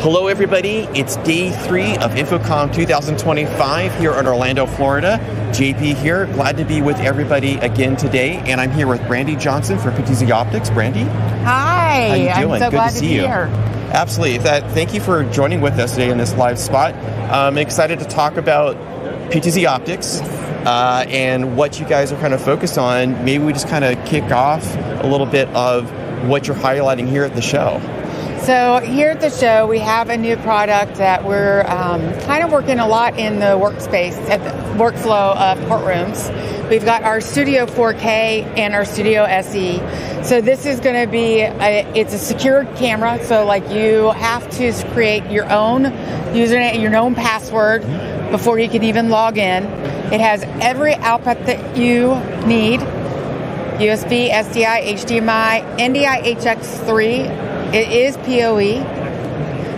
Hello everybody, it's day 3 of InfoComm 2025 here in Orlando, Florida. JP here, glad to be with everybody again today, and I'm here with Brandy Johnson from PTZOptics. Brandy? Hi, how you doing? I'm so Good glad to to see be you. here. Absolutely, thank you for joining with us today in this live spot. I'm excited to talk about PTZOptics and what you guys are kind of focused on. Maybe we just kind of kick off a little bit of what you're highlighting here at the show. So here at the show, we have a new product that we're kind of working a lot in the workspace, at the workflow of courtrooms. We've got our Studio 4K and our Studio SE. So this is going to be, it's a secured camera. So like you have to create your own username, your own password before you can even log in. It has every output that you need. USB, SDI, HDMI, NDI HX3. It is PoE.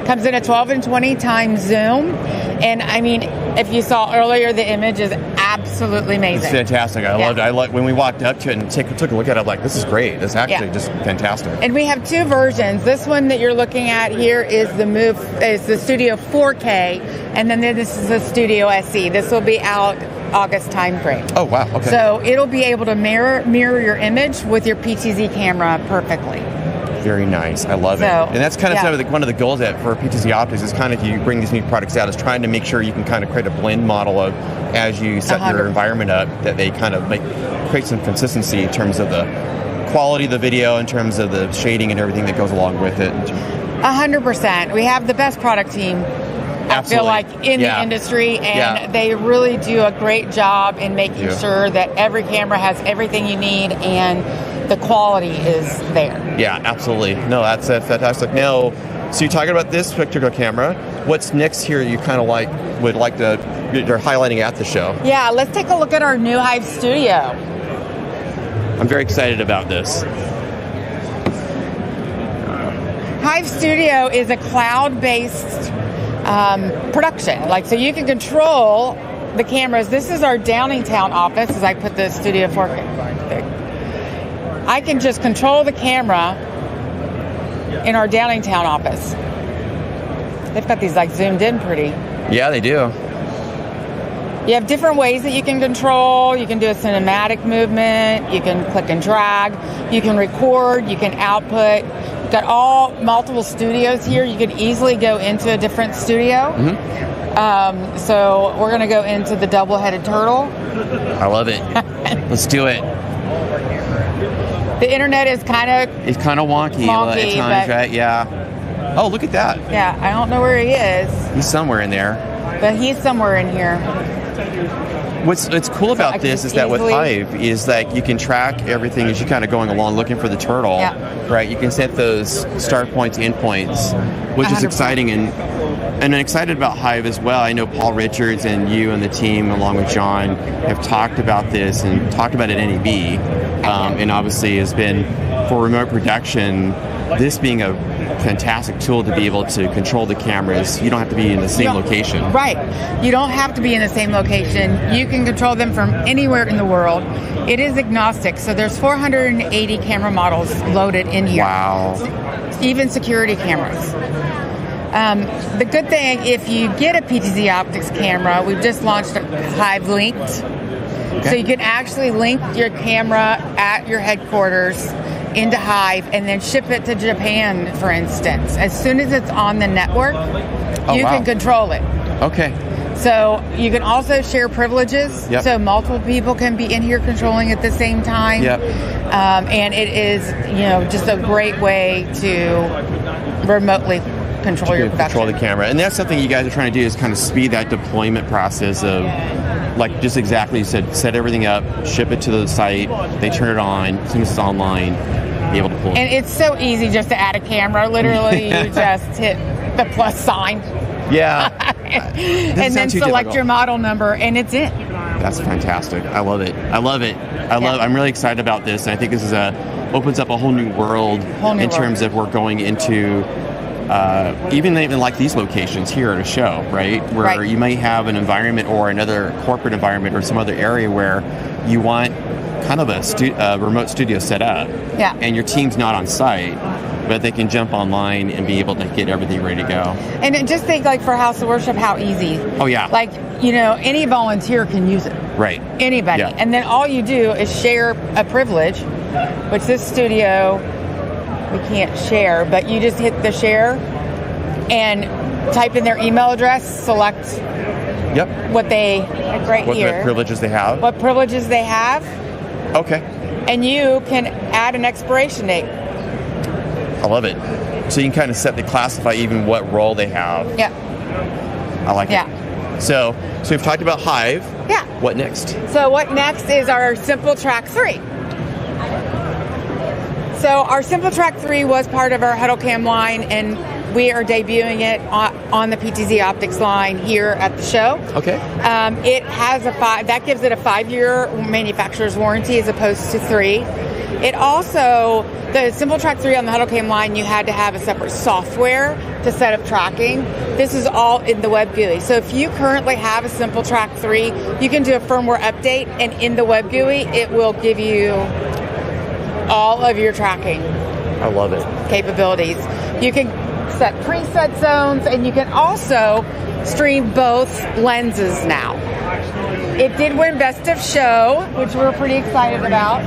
Comes in a 12 and 20 times zoom. And I mean, if you saw earlier, the image is absolutely amazing. It's fantastic. I loved it. I like when we walked up to it and took a look at it, I'm like, this is great. It's actually just fantastic. And we have two versions. This one that you're looking at here is the Studio 4K, and then this is the Studio SE. This will be out August timeframe. Oh wow, okay. So it'll be able to mirror your image with your PTZ camera perfectly. Very nice. I love it. And that's kind of one of the goals for PTZOptics is kind of, you bring these new products out, is trying to make sure you can kind of create a blend model of, as you set 100%. your environment up, that they kind of create some consistency in terms of the quality of the video, in terms of the shading and everything that goes along with it. 100%. We have the best product team, I feel like, in the industry, and they really do a great job in making sure that every camera has everything you need and the quality is there. Yeah, absolutely. No, that's fantastic. Now, so you're talking about this particular camera. What's next here you kind of you're highlighting at the show? Yeah, let's take a look at our new HIVE Studio. I'm very excited about this. HIVE Studio is a cloud-based production. So you can control the cameras. This is our Downingtown office, as I put the Studio 4K. I can just control the camera in our Downingtown office. They've got these zoomed in pretty. Yeah, they do. You have different ways that you can control. You can do a cinematic movement. You can click and drag. You can record. You can output. You've got multiple studios here. You could easily go into a different studio. Mm-hmm. So we're going to go into the double-headed turtle. I love it. Let's do it. The internet is kind of wonky at times, right? Yeah. Oh, look at that. Yeah, I don't know where he is. He's somewhere in there. But he's somewhere in here. What's cool about this is that with HIVE is that you can track everything as you're kind of going along looking for the turtle, right? You can set those start points, end points, which 100%. Is exciting. And I'm excited about HIVE as well. I know Paul Richards and you and the team, along with John, have talked about this and talked about it at NAB, and obviously has been, for remote production, this being a fantastic tool to be able to control the cameras. You don't have to be in the same location. Right. You don't have to be in the same location. You can control them from anywhere in the world. It is agnostic, so there's 480 camera models loaded in here. Wow. Even security cameras. The good thing, if you get a PTZOptics camera, we've just launched HIVE Linked. Okay. So you can actually link your camera at your headquarters into HIVE and then ship it to Japan, for instance. As soon as it's on the network, you can control it. Okay. So you can also share privileges, so multiple people can be in here controlling at the same time. And it is, just a great way to remotely control your production. Control the camera. And that's something you guys are trying to do, is kind of speed that deployment process of, just exactly you said, set everything up, ship it to the site, they turn it on, as soon as it's online, be able to pull it. And it's so easy just to add a camera. Literally, you just hit the plus sign. Yeah. And then select your model number, and it's in. That's fantastic. I love it. I'm really excited about this. And I think this is opens up a whole new world in terms of we're going into even like these locations here at a show, right? Where you might have an environment or another corporate environment or some other area where you want kind of a remote studio set up, and your team's not on site, but they can jump online and be able to get everything ready to go. And just think, like, for House of Worship, how easy. Oh, yeah. Like, you know, any volunteer can use it. Right. Anybody. Yeah. And then all you do is share a privilege, which this studio, we can't share, but you just hit the share and type in their email address, select what they, like what here. What privileges they have. What privileges they have. Okay. And you can add an expiration date. I love it. So you can kind of set the classify even what role they have. Yeah. I like it. So we've talked about Hive. Yeah. What next? So what next is our Simple Track 3. So our Simple Track 3 was part of our HuddleCam line, and we are debuting it on the PTZOptics line here at the show. Okay. It has that gives it a 5-year manufacturer's warranty as opposed to 3. It also, the Simple Track 3 on the HuddleCam line, you had to have a separate software to set up tracking. This is all in the web GUI. So if you currently have a Simple Track 3, you can do a firmware update, and in the web GUI, it will give you all of your tracking. I love it. Capabilities. You can set preset zones, and you can also stream both lenses now. It did win Best of Show, which we're pretty excited about,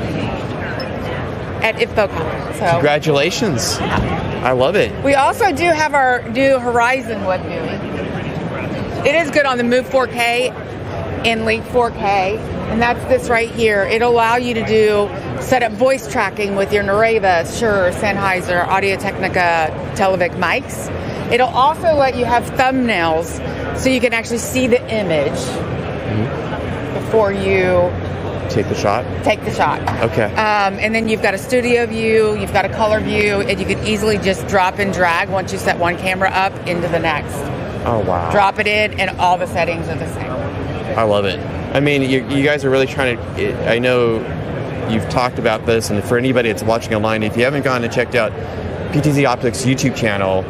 at InfoComm. So congratulations. I love it. We also do have our new Horizon web GUI. It is good on the Move 4K and Link 4K, and that's this right here. It'll allow you to set up voice tracking with your Nareva, Shure, Sennheiser, Audio-Technica, Televic mics. It'll also let you have thumbnails so you can actually see the image before you take the shot. Okay. And then you've got a studio view, you've got a color view, and you can easily just drop and drag once you set one camera up into the next. Oh, wow. Drop it in, and all the settings are the same. I love it. I mean, you guys are really trying to, I know you've talked about this, and for anybody that's watching online, if you haven't gone and checked out PTZOptics YouTube channel,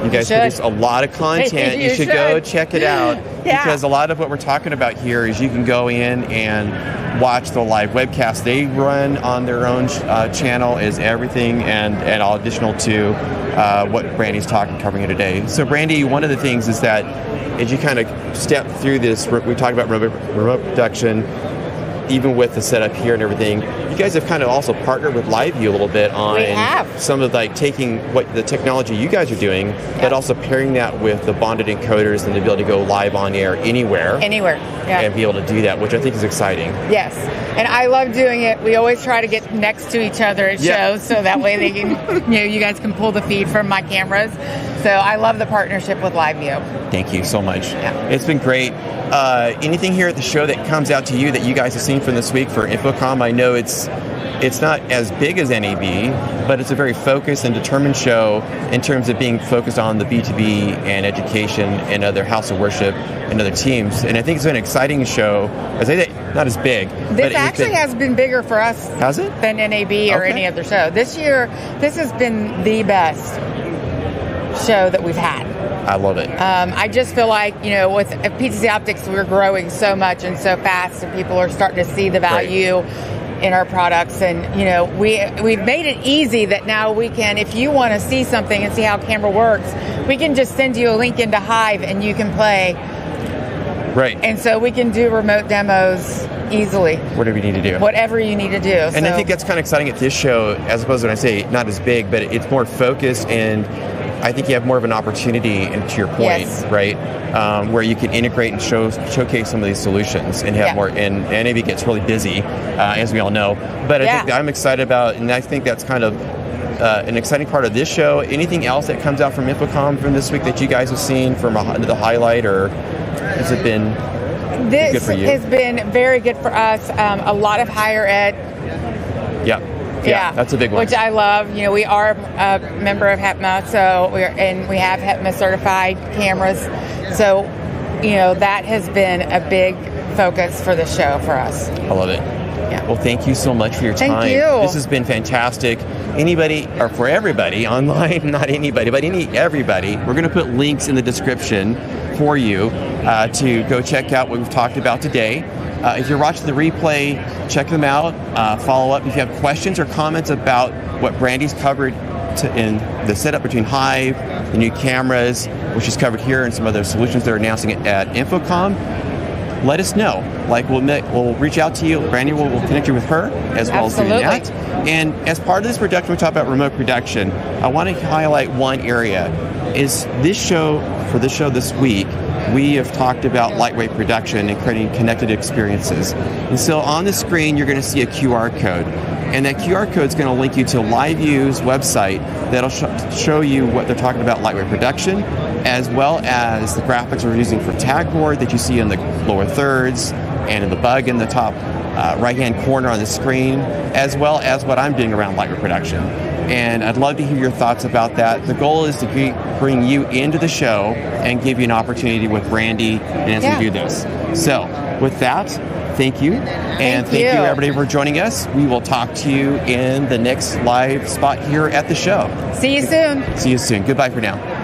you guys produce a lot of content. You should go check it out. Because a lot of what we're talking about here is you can go in and watch the live webcast they run on their own channel is everything and all additional to what Brandy's covering here today. So Brandy, one of the things is that as you kind of step through this, we talked about remote production, even with the setup here and everything, you guys have kind of also partnered with LiveView a little bit on some of like taking what the technology you guys are doing, but also pairing that with the bonded encoders and the ability to go live on air anywhere, and be able to do that, which I think is exciting. Yes, and I love doing it. We always try to get next to each other at shows, so that way they can, you guys can pull the feed from my cameras. So I love the partnership with LiveView. Thank you so much. It's been great. Anything here at the show that comes out to you that you guys have seen from this week for InfoComm? I know it's not as big as NAB, but it's a very focused and determined show in terms of being focused on the B2B and education and other House of Worship and other teams. And I think it's been an exciting show. As I say, not as big. This actually has been bigger for us than NAB or any other show. This year, this has been the best show that we've had. I love it. I just feel like, with PTZOptics, we're growing so much and so fast, and people are starting to see the value in our products. And, we've made it easy that now we can, if you want to see something and see how camera works, we can just send you a link into Hive and you can play. Right. And so we can do remote demos easily. Whatever you need to do. Whatever you need to do. And I think that's kind of exciting at this show, as opposed to when I say not as big, but it's more focused, and I think you have more of an opportunity, and to your point, right, where you can integrate and showcase some of these solutions and have more. And NAB gets really busy, as we all know. But I think I'm excited about, and I think that's kind of an exciting part of this show. Anything else that comes out from InfoComm from this week that you guys have seen from the highlight, or has it been good for you? This has been very good for us. A lot of higher ed. Yeah, that's a big one. Which I love. We are a member of HEPMA, so we have HEPMA certified cameras. So, that has been a big focus for the show for us. I love it. Yeah. Well, thank you so much for your time. Thank you. This has been fantastic. Anybody, or for everybody online, not anybody, but everybody, we're going to put links in the description for you to go check out what we've talked about today. If you're watching the replay, check them out. Follow up if you have questions or comments about what Brandy's covered in the setup between HIVE, the new cameras, which is covered here, and some other solutions they're announcing at InfoComm. Let us know. Like, we'll reach out to you. Brandy will connect you with her as well as doing that. And as part of this production, we talk about remote production. I want to highlight one area. Is this show, for this show this week, we have talked about lightweight production and creating connected experiences. And so on the screen, you're going to see a QR code. And that QR code is going to link you to LiveView's website that'll show you what they're talking about lightweight production, as well as the graphics we're using for tag board that you see in the lower thirds and in the bug in the top right-hand corner on the screen, as well as what I'm doing around lightweight production. And I'd love to hear your thoughts about that. The goal is to bring you into the show and give you an opportunity with Brandy and as we do this. So with that, thank you. And thank you everybody for joining us. We will talk to you in the next live spot here at the show. See you soon. See you soon. Goodbye for now.